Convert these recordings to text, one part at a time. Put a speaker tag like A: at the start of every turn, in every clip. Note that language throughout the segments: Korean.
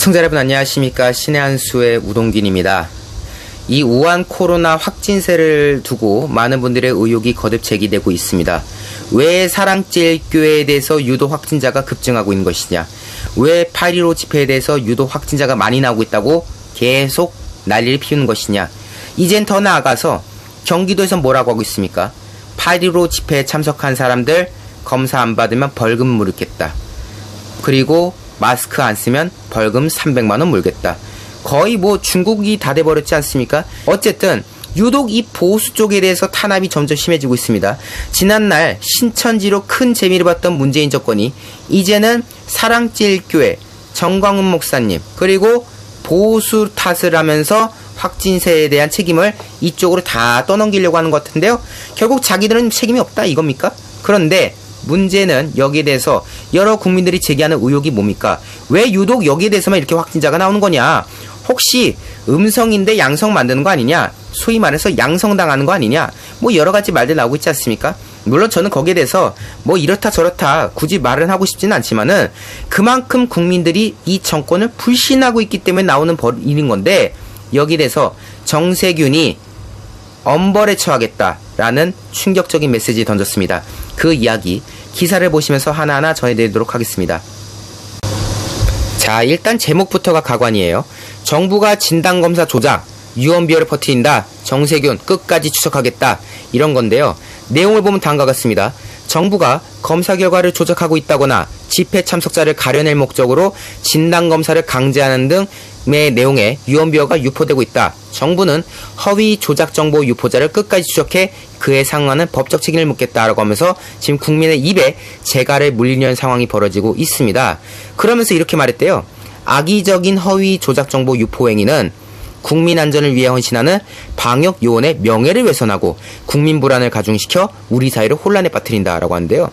A: 시청자 여러분 안녕하십니까. 신의 한수의 우동균입니다. 이 우한 코로나 확진세를 두고 많은 분들의 의혹이 거듭 제기되고 있습니다. 왜 사랑제일교회에 대해서 유독 확진자가 급증하고 있는 것이냐, 왜 8.15 집회에 대해서 유독 확진자가 많이 나오고 있다고 계속 난리를 피우는 것이냐, 이젠 더 나아가서 경기도에서 뭐라고 하고 있습니까? 8.15 집회에 참석한 사람들 검사 안 받으면 벌금 물겠다. 그리고 마스크 안 쓰면 벌금 300만원 물겠다. 거의 뭐 중국이 다 돼버렸지 않습니까? 어쨌든 유독 이 보수 쪽에 대해서 탄압이 점점 심해지고 있습니다. 지난날 신천지로 큰 재미를 봤던 문재인 정권이 이제는 사랑제일교회 정광훈 목사님 그리고 보수 탓을 하면서 확진세에 대한 책임을 이쪽으로 다 떠넘기려고 하는 것 같은데요. 결국 자기들은 책임이 없다 이겁니까? 그런데 문제는 여기에 대해서 여러 국민들이 제기하는 의혹이 뭡니까? 왜 유독 여기에 대해서만 이렇게 확진자가 나오는 거냐? 혹시 음성인데 양성 만드는 거 아니냐? 소위 말해서 양성당하는 거 아니냐? 뭐 여러 가지 말들 나오고 있지 않습니까? 물론 저는 거기에 대해서 뭐 이렇다 저렇다 굳이 말은 하고 싶지는 않지만은 그만큼 국민들이 이 정권을 불신하고 있기 때문에 나오는 일인 건데, 여기에 대해서 정세균이 엄벌에 처하겠다라는 충격적인 메시지 던졌습니다. 그 이야기 기사를 보시면서 하나하나 전해드리도록 하겠습니다. 자, 일단 제목부터가 가관이에요. 정부가 진단검사 조작, 유언비어를 퍼뜨린다. 정세균 끝까지 추적하겠다. 이런 건데요. 내용을 보면 다음과 같습니다. 정부가 검사 결과를 조작하고 있다거나 집회 참석자를 가려낼 목적으로 진단검사를 강제하는 등의 내용의 유언비어가 유포되고 있다. 정부는 허위 조작 정보 유포자를 끝까지 추적해 그에 상응하는 법적 책임을 묻겠다라고 하면서 지금 국민의 입에 재갈을 물리려는 상황이 벌어지고 있습니다. 그러면서 이렇게 말했대요. 악의적인 허위 조작 정보 유포 행위는 국민 안전을 위해 헌신하는 방역 요원의 명예를 훼손하고 국민 불안을 가중시켜 우리 사회를 혼란에 빠뜨린다라고 하는데요.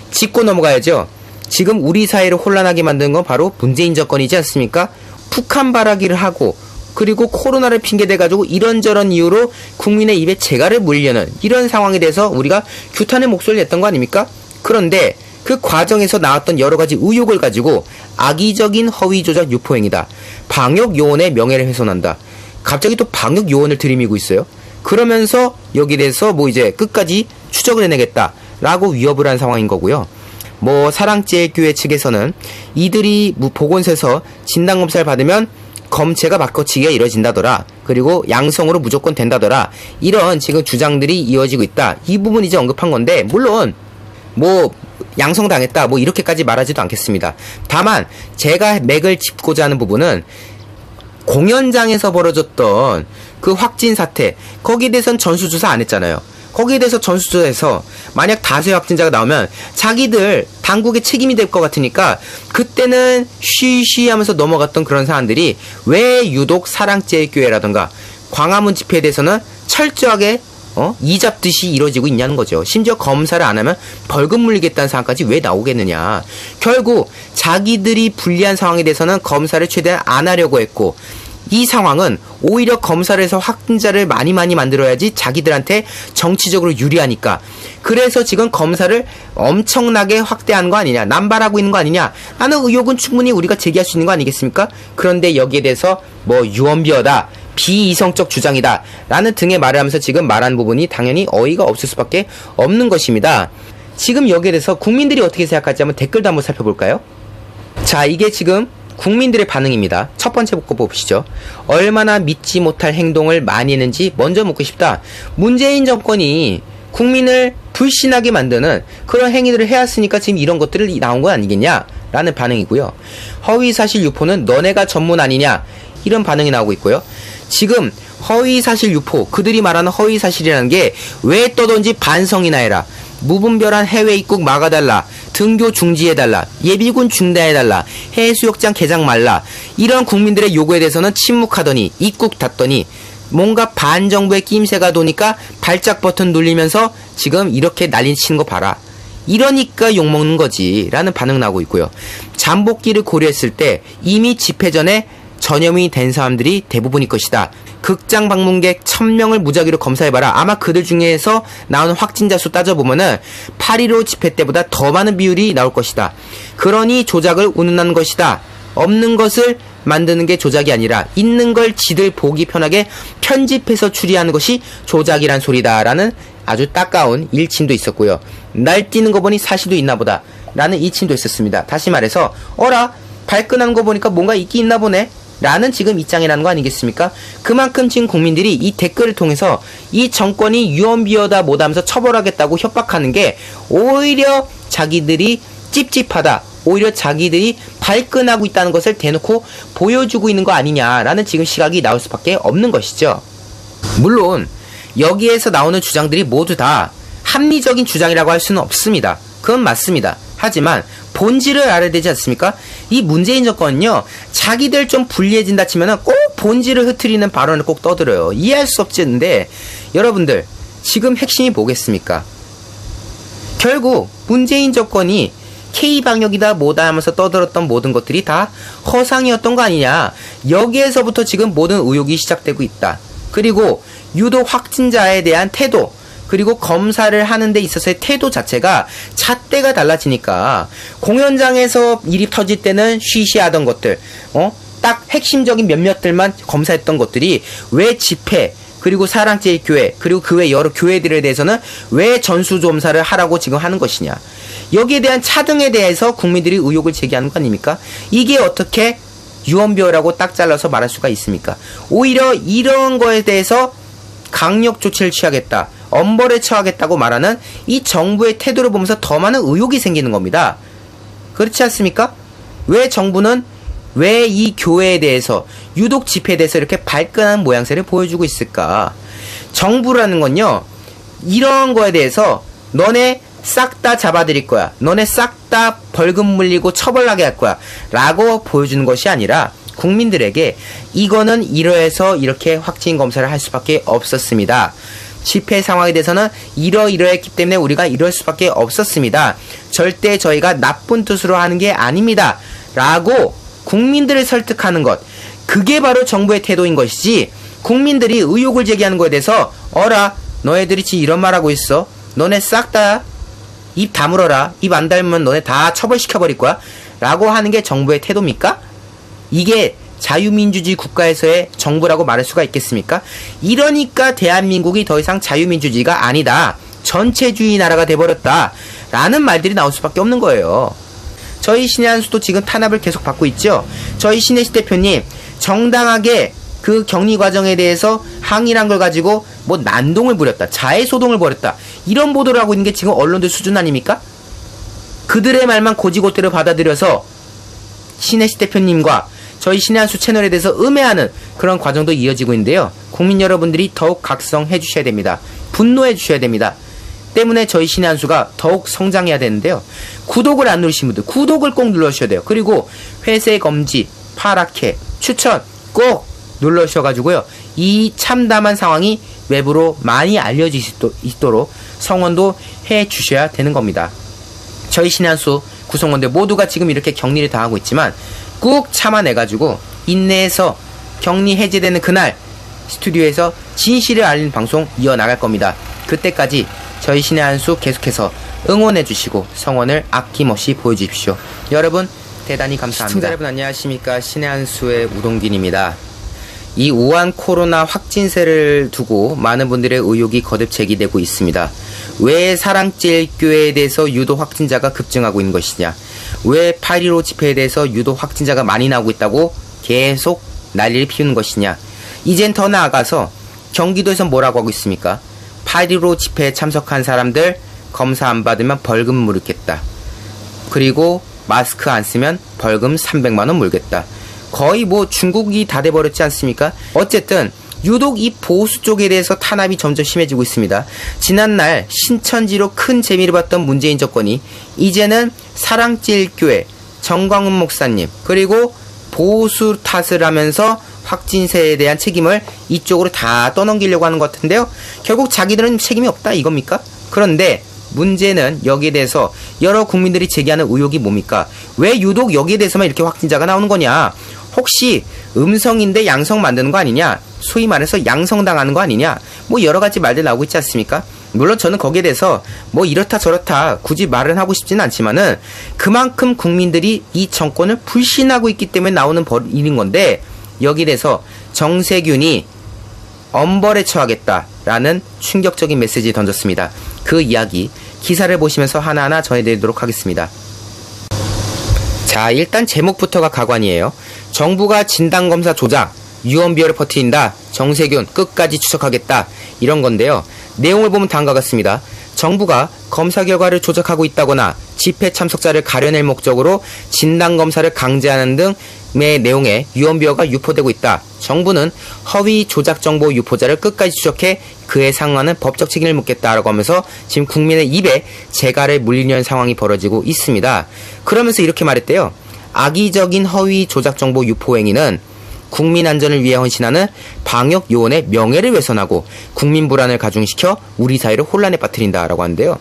A: 짚고 넘어가야죠. 지금 우리 사회를 혼란하게 만드는 건 바로 문재인 정권이지 않습니까? 북한 바라기를 하고 그리고 코로나를 핑계대가지고 이런저런 이유로 국민의 입에 재갈을 물려는 이런 상황에 대해서 우리가 규탄의 목소리를 냈던 거 아닙니까? 그런데 그 과정에서 나왔던 여러가지 의혹을 가지고 악의적인 허위 조작 유포행위다, 방역 요원의 명예를 훼손한다, 갑자기 또 방역 요원을 들이미고 있어요. 그러면서 여기에 대해서 뭐 이제 끝까지 추적을 해내겠다 라고 위협을 한 상황인 거고요. 뭐 사랑제일교회 측에서는 이들이 보건소에서 진단검사를 받으면 검체가 바꿔치기가 이뤄진다더라, 그리고 양성으로 무조건 된다더라, 이런 지금 주장들이 이어지고 있다. 이 부분 이제 언급한 건데, 물론 뭐 양성당했다 뭐 이렇게까지 말하지도 않겠습니다. 다만 제가 맥을 짚고자 하는 부분은 공연장에서 벌어졌던 그 확진 사태, 거기에 대해서는 전수조사 안 했잖아요. 거기에 대해서 전수조사해서 만약 다수의 확진자가 나오면 자기들 당국의 책임이 될 것 같으니까 그때는 쉬쉬 하면서 넘어갔던 그런 사람들이 왜 유독 사랑제일교회라던가 광화문 집회에 대해서는 철저하게 이잡듯이 이루어지고 있냐는 거죠. 심지어 검사를 안 하면 벌금 물리겠다는 상황까지 왜 나오겠느냐. 결국 자기들이 불리한 상황에 대해서는 검사를 최대한 안 하려고 했고, 이 상황은 오히려 검사를 해서 확진자를 많이 만들어야지 자기들한테 정치적으로 유리하니까, 그래서 지금 검사를 엄청나게 확대하는 거 아니냐, 남발하고 있는 거 아니냐 라는 의혹은 충분히 우리가 제기할 수 있는 거 아니겠습니까? 그런데 여기에 대해서 뭐 유언비어다, 비이성적 주장이다 라는 등의 말을 하면서 지금 말한 부분이 당연히 어이가 없을 수밖에 없는 것입니다. 지금 여기에 대해서 국민들이 어떻게 생각할지 한번 댓글도 한번 살펴볼까요? 자, 이게 지금 국민들의 반응입니다. 첫 번째 거 보시죠. 얼마나 믿지 못할 행동을 많이 했는지 먼저 묻고 싶다. 문재인 정권이 국민을 불신하게 만드는 그런 행위들을 해왔으니까 지금 이런 것들이 나온 거 아니겠냐 라는 반응이고요. 허위사실 유포는 너네가 전문 아니냐, 이런 반응이 나오고 있고요. 지금 허위사실 유포, 그들이 말하는 허위사실이라는 게 왜 떠든지 반성이나 해라, 무분별한 해외 입국 막아달라, 등교 중지해달라, 예비군 중단해달라, 해수욕장 개장 말라, 이런 국민들의 요구에 대해서는 침묵하더니 입국 닫더니 뭔가 반정부의 낌새가 도니까 발작 버튼 눌리면서 지금 이렇게 난리 치는 거 봐라, 이러니까 욕먹는 거지 라는 반응 나오고 있고요. 잠복기를 고려했을 때 이미 집회 전에 전염이 된 사람들이 대부분일 것이다. 극장 방문객 1000명을 무작위로 검사해봐라. 아마 그들 중에서 나오는 확진자 수 따져보면은 8.15 집회 때보다 더 많은 비율이 나올 것이다. 그러니 조작을 운운하는 것이다. 없는 것을 만드는 게 조작이 아니라 있는 걸 지들 보기 편하게 편집해서 추리하는 것이 조작이란 소리다라는 아주 따가운 일침도 있었고요. 날뛰는 거 보니 사실도 있나 보다 라는 일침도 있었습니다. 다시 말해서 어라 발끈한 거 보니까 뭔가 있긴 있나 보네 라는 지금 입장이라는 거 아니겠습니까? 그만큼 지금 국민들이 이 댓글을 통해서 이 정권이 유언비어다 못하면서 처벌하겠다고 협박하는 게 오히려 자기들이 찝찝하다, 오히려 자기들이 발끈하고 있다는 것을 대놓고 보여주고 있는 거 아니냐라는 지금 시각이 나올 수밖에 없는 것이죠. 물론 여기에서 나오는 주장들이 모두 다 합리적인 주장이라고 할 수는 없습니다. 그건 맞습니다. 하지만 본질을 알아야 되지 않습니까? 이 문재인 정권은요, 자기들 좀 불리해진다 치면은 꼭 본질을 흐트리는 발언을 꼭 떠들어요. 이해할 수 없는데 여러분들 지금 핵심이 뭐겠습니까? 결국 문재인 정권이 K방역이다 뭐다 하면서 떠들었던 모든 것들이 다 허상이었던 거 아니냐. 여기에서부터 지금 모든 의혹이 시작되고 있다. 그리고 유독 확진자에 대한 태도, 그리고 검사를 하는 데 있어서의 태도 자체가 잣대가 달라지니까 공연장에서 일이 터질 때는 쉬쉬하던 것들, 딱 핵심적인 몇몇들만 검사했던 것들이 왜 집회, 그리고 사랑제일교회, 그리고 그 외 여러 교회들에 대해서는 왜 전수조사를 하라고 지금 하는 것이냐. 여기에 대한 차등에 대해서 국민들이 의혹을 제기하는 거 아닙니까? 이게 어떻게 유언비어라고 딱 잘라서 말할 수가 있습니까? 오히려 이런 거에 대해서 강력 조치를 취하겠다, 엄벌에 처하겠다고 말하는 이 정부의 태도를 보면서 더 많은 의혹이 생기는 겁니다. 그렇지 않습니까? 왜 정부는 왜 이 교회에 대해서, 유독 집회에 대해서 이렇게 발끈한 모양새를 보여주고 있을까? 정부라는 건요, 이런 거에 대해서 너네 싹 다 잡아드릴 거야, 너네 싹 다 벌금 물리고 처벌하게 할 거야 라고 보여주는 것이 아니라 국민들에게 이거는 이러해서 이렇게 확진 검사를 할 수밖에 없었습니다. 집회 상황에 대해서는 이러이러했기 때문에 우리가 이럴 수밖에 없었습니다. 절대 저희가 나쁜 뜻으로 하는 게 아닙니다 라고 국민들을 설득하는 것, 그게 바로 정부의 태도인 것이지, 국민들이 의혹을 제기하는 거에 대해서 어라 너희들이 지금 이런 말하고 있어, 너네 싹 다 입 다물어라, 입 안 닮으면 너네 다 처벌시켜버릴 거야 라고 하는 게 정부의 태도입니까? 이게 자유민주주의 국가에서의 정부라고 말할 수가 있겠습니까? 이러니까 대한민국이 더 이상 자유민주주의가 아니다, 전체주의 나라가 돼버렸다 라는 말들이 나올 수밖에 없는 거예요. 저희 신의 한수도 지금 탄압을 계속 받고 있죠. 저희 신혜식 대표님 정당하게 그 격리 과정에 대해서 항의란 걸 가지고 뭐 난동을 부렸다, 자해소동을 벌였다, 이런 보도를 하고 있는 게 지금 언론들 수준 아닙니까? 그들의 말만 고지고대로 받아들여서 신혜식 대표님과 저희 신의 한수 채널에 대해서 음해하는 그런 과정도 이어지고 있는데요. 국민 여러분들이 더욱 각성해 주셔야 됩니다. 분노해 주셔야 됩니다. 때문에 저희 신의 한수가 더욱 성장해야 되는데요. 구독을 안 누르신 분들 구독을 꼭 눌러주셔야 돼요. 그리고 회색 검지, 파랗게 추천 꼭 눌러주셔가지고요, 이 참담한 상황이 외부로 많이 알려질 수 있도록 성원도 해 주셔야 되는 겁니다. 저희 신의 한수 구성원들 모두가 지금 이렇게 격리를 당하고 있지만 꾹 참아내가지고 인내해서 격리 해제되는 그날 스튜디오에서 진실을 알리는 방송 이어나갈 겁니다. 그때까지 저희 신의 한수 계속해서 응원해주시고 성원을 아낌없이 보여주십시오. 여러분 대단히 감사합니다. 시청자 여러분 안녕하십니까. 신의 한수의 우동균입니다. 이 우한 코로나 확진세를 두고 많은 분들의 의혹이 거듭 제기되고 있습니다. 왜 사랑제일교회에 대해서 유독 확진자가 급증하고 있는 것이냐, 왜 8.15 집회에 대해서 유독 확진자가 많이 나오고 있다고 계속 난리를 피우는 것이냐, 이젠 더 나아가서 경기도에서 뭐라고 하고 있습니까? 8.15 집회에 참석한 사람들 검사 안 받으면 벌금 물겠다, 그리고 마스크 안 쓰면 벌금 300만원 물겠다. 거의 뭐 중국이 다 돼버렸지 않습니까? 어쨌든 유독 이 보수 쪽에 대해서 탄압이 점점 심해지고 있습니다. 지난날 신천지로 큰 재미를 봤던 문재인 정권이 이제는 사랑제일교회 정광훈 목사님 그리고 보수 탓을 하면서 확진세에 대한 책임을 이쪽으로 다 떠넘기려고 하는 것 같은데요. 결국 자기들은 책임이 없다 이겁니까? 그런데 문제는 여기에 대해서 여러 국민들이 제기하는 의혹이 뭡니까? 왜 유독 여기에 대해서만 이렇게 확진자가 나오는 거냐? 혹시 음성인데 양성 만드는 거 아니냐? 소위 말해서 양성당하는 거 아니냐? 뭐 여러 가지 말들 나오고 있지 않습니까? 물론 저는 거기에 대해서 뭐 이렇다 저렇다 굳이 말은 하고 싶지는 않지만은 그만큼 국민들이 이 정권을 불신하고 있기 때문에 나오는 일인 건데, 여기에 대해서 정세균이 엄벌에 처하겠다라는 충격적인 메시지 던졌습니다. 그 이야기 기사를 보시면서 하나하나 전해드리도록 하겠습니다. 자, 일단 제목부터가 가관이에요. 정부가 진단검사 조작, 유언비어를 퍼뜨린다. 정세균 끝까지 추적하겠다. 이런 건데요. 내용을 보면 다음과 같습니다. 정부가 검사 결과를 조작하고 있다거나 집회 참석자를 가려낼 목적으로 진단검사를 강제하는 등의 내용의 유언비어가 유포되고 있다. 정부는 허위 조작 정보 유포자를 끝까지 추적해 그에 상응하는 법적 책임을 묻겠다라고 하면서 지금 국민의 입에 재갈을 물리려는 상황이 벌어지고 있습니다. 그러면서 이렇게 말했대요. 악의적인 허위 조작 정보 유포 행위는 국민 안전을 위해 헌신하는 방역 요원의 명예를 훼손하고 국민 불안을 가중시켜 우리 사회를 혼란에 빠뜨린다라고 하는데요.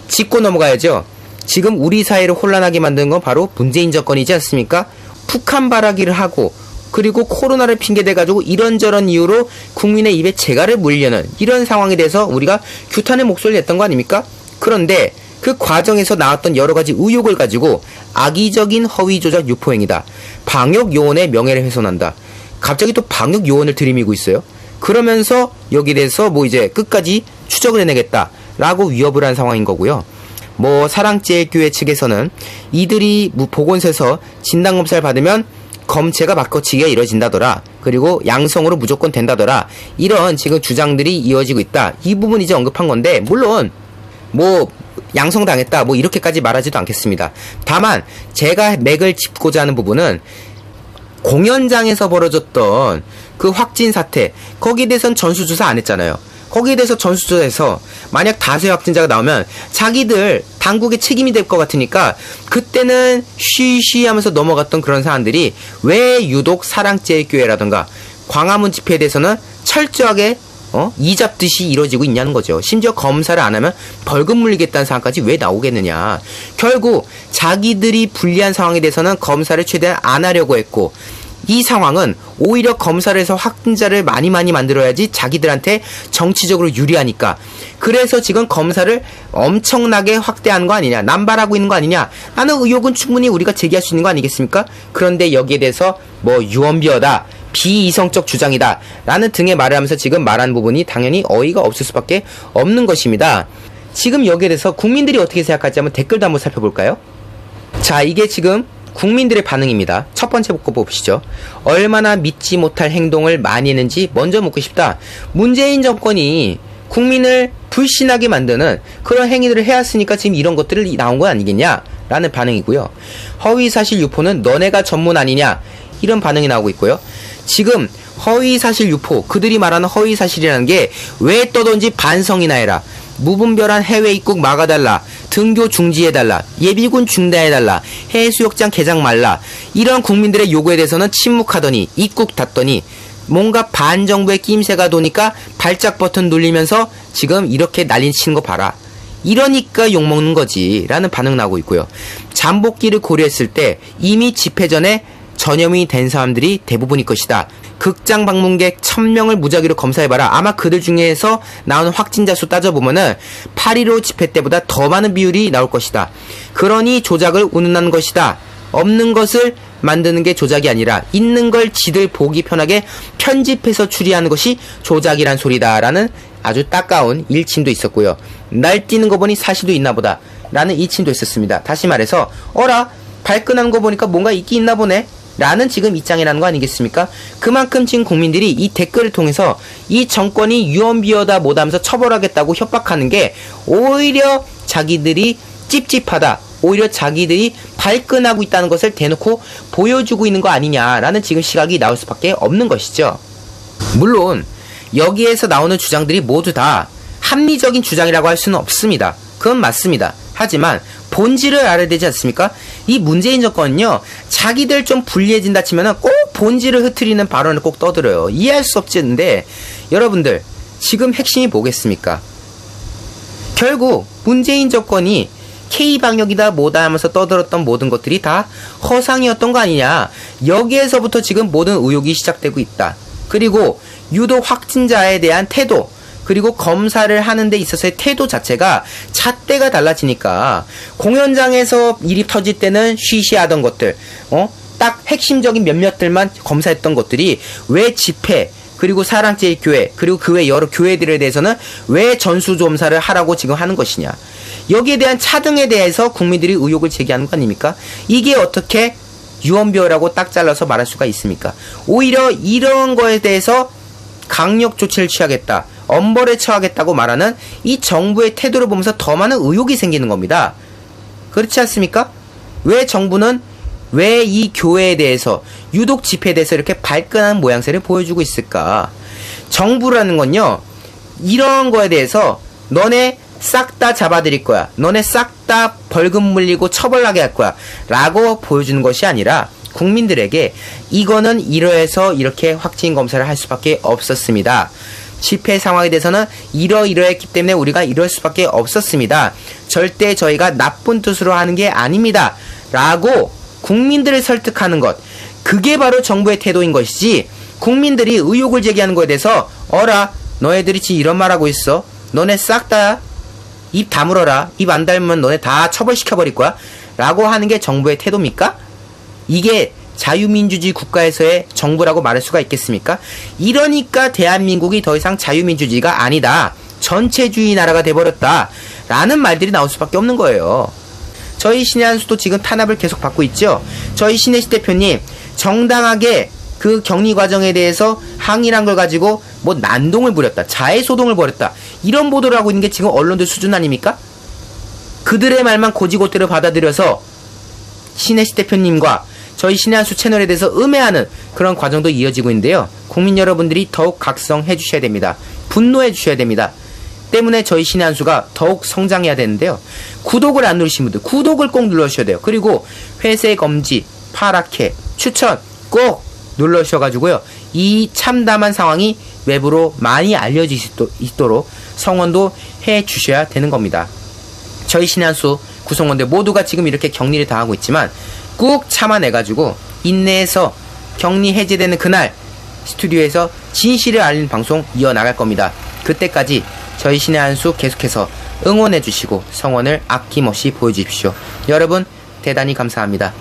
A: 짚고 넘어가야죠. 지금 우리 사회를 혼란하게 만든 건 바로 문재인 정권이지 않습니까? 북한 바라기를 하고 그리고 코로나를 핑계대가지고 이런저런 이유로 국민의 입에 재갈을 물려는 이런 상황에 대해서 우리가 규탄의 목소리를 냈던 거 아닙니까? 그런데 그 과정에서 나왔던 여러가지 의혹을 가지고 악의적인 허위 조작 유포행위다. 방역 요원의 명예를 훼손한다. 갑자기 또 방역 요원을 들이미고 있어요. 그러면서 여기에 대해서 뭐 이제 끝까지 추적을 해내겠다 라고 위협을 한 상황인 거고요. 뭐 사랑제일교회 측에서는 이들이 보건소에서 진단검사를 받으면 검체가 바꿔치기가 이뤄진다더라. 그리고 양성으로 무조건 된다더라. 이런 지금 주장들이 이어지고 있다. 이 부분 이제 언급한 건데, 물론 뭐 양성당했다 뭐 이렇게까지 말하지도 않겠습니다. 다만 제가 맥을 짚고자 하는 부분은 공연장에서 벌어졌던 그 확진 사태, 거기에 대해서는 전수조사 안 했잖아요. 거기에 대해서 전수조사해서 만약 다수의 확진자가 나오면 자기들 당국의 책임이 될 것 같으니까 그때는 쉬쉬 하면서 넘어갔던 그런 사안들이 왜 유독 사랑제일교회라던가 광화문 집회에 대해서는 철저하게 이잡듯이 이루어지고 있냐는 거죠. 심지어 검사를 안 하면 벌금 물리겠다는 상황까지 왜 나오겠느냐. 결국 자기들이 불리한 상황에 대해서는 검사를 최대한 안 하려고 했고, 이 상황은 오히려 검사를 해서 확진자를 많이 만들어야지 자기들한테 정치적으로 유리하니까, 그래서 지금 검사를 엄청나게 확대하는 거 아니냐, 남발하고 있는 거 아니냐 라는 의혹은 충분히 우리가 제기할 수 있는 거 아니겠습니까? 그런데 여기에 대해서 뭐 유언비어다, 비이성적 주장이다 라는 등의 말을 하면서 지금 말한 부분이 당연히 어이가 없을 수밖에 없는 것입니다. 지금 여기에 대해서 국민들이 어떻게 생각할지 한번 댓글도 한번 살펴볼까요? 자, 이게 지금 국민들의 반응입니다. 첫 번째 거 보시죠. 얼마나 믿지 못할 행동을 많이 했는지 먼저 묻고 싶다. 문재인 정권이 국민을 불신하게 만드는 그런 행위들을 해왔으니까 지금 이런 것들이 나온 거 아니겠냐 라는 반응이고요. 허위사실 유포는 너네가 전문 아니냐, 이런 반응이 나오고 있고요. 지금 허위사실 유포, 그들이 말하는 허위사실이라는 게 왜 떠든지 반성이나 해라. 무분별한 해외 입국 막아달라. 등교 중지해달라. 예비군 중단해달라. 해수욕장 개장 말라. 이런 국민들의 요구에 대해서는 침묵하더니 입국 닫더니 뭔가 반정부의 낌새가 도니까 발작 버튼 눌리면서 지금 이렇게 난리 치는 거 봐라. 이러니까 욕먹는 거지 라는 반응 나오고 있고요. 잠복기를 고려했을 때 이미 집회 전에 전염이 된 사람들이 대부분일 것이다. 극장 방문객 1000명을 무작위로 검사해봐라. 아마 그들 중에서 나오는 확진자 수 따져보면은 8.15 집회 때보다 더 많은 비율이 나올 것이다. 그러니 조작을 운운하는 것이다. 없는 것을 만드는 게 조작이 아니라 있는 걸 지들 보기 편하게 편집해서 추리하는 것이 조작이란 소리다 라는 아주 따가운 일침도 있었고요. 날뛰는 거 보니 사실도 있나 보다 라는 일침도 있었습니다. 다시 말해서 어라, 발끈한 거 보니까 뭔가 있긴 있나 보네 라는 지금 입장이라는 거 아니겠습니까? 그만큼 지금 국민들이 이 댓글을 통해서 이 정권이 유언비어다 뭐다하면서 처벌하겠다고 협박하는 게 오히려 자기들이 찝찝하다, 오히려 자기들이 발끈하고 있다는 것을 대놓고 보여주고 있는 거 아니냐라는 지금 시각이 나올 수밖에 없는 것이죠. 물론 여기에서 나오는 주장들이 모두 다 합리적인 주장이라고 할 수는 없습니다. 그건 맞습니다. 하지만 본질을 알아야 되지 않습니까? 이 문재인 정권은요, 자기들 좀 불리해진다 치면은 꼭 본질을 흐트리는 발언을 꼭 떠들어요. 이해할 수 없는데 여러분들 지금 핵심이 뭐겠습니까? 결국 문재인 정권이 K방역이다 뭐다 하면서 떠들었던 모든 것들이 다 허상이었던 거 아니냐. 여기에서부터 지금 모든 의혹이 시작되고 있다. 그리고 유독 확진자에 대한 태도, 그리고 검사를 하는 데 있어서의 태도 자체가 잣대가 달라지니까 공연장에서 일이 터질 때는 쉬쉬하던 것들, 딱 핵심적인 몇몇들만 검사했던 것들이 왜 집회, 그리고 사랑제일교회, 그리고 그 외 여러 교회들에 대해서는 왜 전수조사를 하라고 지금 하는 것이냐. 여기에 대한 차등에 대해서 국민들이 의혹을 제기하는 거 아닙니까? 이게 어떻게 유언비어라고 딱 잘라서 말할 수가 있습니까? 오히려 이런 거에 대해서 강력 조치를 취하겠다, 엄벌에 처하겠다고 말하는 이 정부의 태도를 보면서 더 많은 의혹이 생기는 겁니다. 그렇지 않습니까? 왜 정부는 왜 이 교회에 대해서, 유독 집회에 대해서 이렇게 발끈한 모양새를 보여주고 있을까? 정부라는 건요, 이런 거에 대해서 너네 싹 다 잡아드릴 거야, 너네 싹 다 벌금 물리고 처벌하게 할 거야 라고 보여주는 것이 아니라 국민들에게 이거는 이러해서 이렇게 확진 검사를 할 수밖에 없었습니다. 집회 상황에 대해서는 이러이러했기 때문에 우리가 이럴 수밖에 없었습니다. 절대 저희가 나쁜 뜻으로 하는 게 아닙니다 라고 국민들을 설득하는 것, 그게 바로 정부의 태도인 것이지, 국민들이 의혹을 제기하는 거에 대해서 어라 너희들이 지금 이런 말하고 있어, 너네 싹 다 입 다물어라, 입 안 닮으면 너네 다 처벌시켜버릴 거야 라고 하는 게 정부의 태도입니까? 이게 자유민주주의 국가에서의 정부라고 말할 수가 있겠습니까? 이러니까 대한민국이 더 이상 자유민주주의가 아니다, 전체주의 나라가 돼버렸다 라는 말들이 나올 수밖에 없는 거예요. 저희 신의 한수도 지금 탄압을 계속 받고 있죠. 저희 신혜식 대표님 정당하게 그 격리 과정에 대해서 항의란 걸 가지고 뭐 난동을 부렸다, 자해소동을 벌였다, 이런 보도를 하고 있는 게 지금 언론들 수준 아닙니까? 그들의 말만 고지고대로 받아들여서 신혜식 대표님과 저희 신의 한수 채널에 대해서 음해하는 그런 과정도 이어지고 있는데요. 국민 여러분들이 더욱 각성해 주셔야 됩니다. 분노해 주셔야 됩니다. 때문에 저희 신의 한수가 더욱 성장해야 되는데요. 구독을 안 누르신 분들 구독을 꼭 눌러주셔야 돼요. 그리고 회색 검지, 파랗게 추천 꼭 눌러주셔가지고요, 이 참담한 상황이 외부로 많이 알려질 수 있도록 성원도 해 주셔야 되는 겁니다. 저희 신의 한수 구성원들 모두가 지금 이렇게 격리를 당하고 있지만 꾹 참아내가지고 인내해서 격리 해제되는 그날 스튜디오에서 진실을 알리는 방송 이어나갈 겁니다. 그때까지 저희 신의 한수 계속해서 응원해주시고 성원을 아낌없이 보여주십시오. 여러분 대단히 감사합니다.